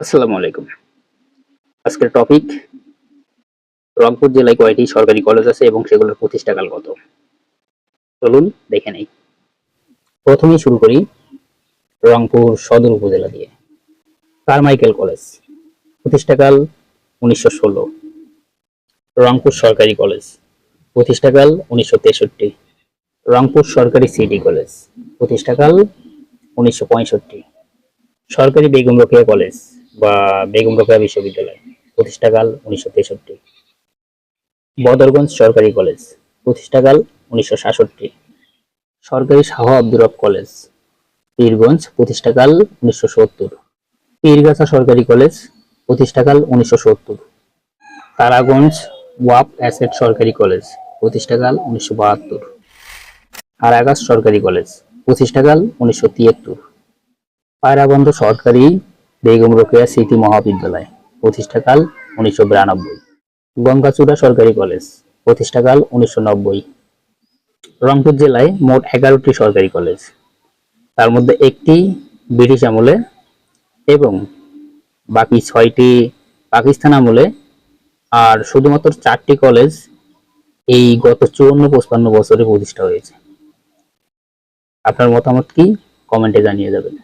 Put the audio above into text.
আসসালামু আলাইকুম। আজকের টপিক রংপুর জেলায় কয়টি সরকারি কলেজ আছে এবং সেগুলোর প্রতিষ্ঠাকাল কত? চলুন দেখে নেই। প্রথমেই শুরু করি রংপুর সদর উপজেলা দিয়ে। Carmichael college, প্রতিষ্ঠাকাল 1916। রংপুর সরকারি কলেজ, প্রতিষ্ঠাকাল 1963। রংপুর সরকারি সিটি কলেজ, প্রতিষ্ঠাকাল 1965। সরকারি বেগম রোকেয়া কলেজ বা বেগম রোকেয়া বিশ্ববিদ্যালয়, প্রতিষ্ঠাকাল 1963। বদরগঞ্জ সরকারি কলেজ, প্রতিষ্ঠাকাল 1966। সরকারি শাহ আব্দুর রব কলেজ, পীরগঞ্জ, প্রতিষ্ঠাকাল 1970। পীরগাছা সরকারি কলেজ, প্রতিষ্ঠাকাল 1970। তারাগঞ্জ ওয়াপ অ্যাসেট সরকারি কলেজ, প্রতিষ্ঠাকাল 1972। আরাগাছ সরকারি কলেজ, প্রতিষ্ঠাকাল 1973। পায়রাবন্ধ সরকারি বেগম রোকেয়া স্মৃতি মহাবিদ্যালয়, প্রতিষ্ঠাকাল 1992। গঙ্গাচূড়া সরকারি কলেজ, প্রতিষ্ঠাকাল 1990। রংপুর জেলায় মোট 11টি সরকারি কলেজ, তার মধ্যে একটি ব্রিটিশ আমলে এবং বাকি 6টি পাকিস্তান আমলে, আর শুধুমাত্র 4টি কলেজ এই গত 54-55 বছরে প্রতিষ্ঠা হয়েছে। আপনার মতামত কি? কমেন্টে জানিয়ে যাবেন।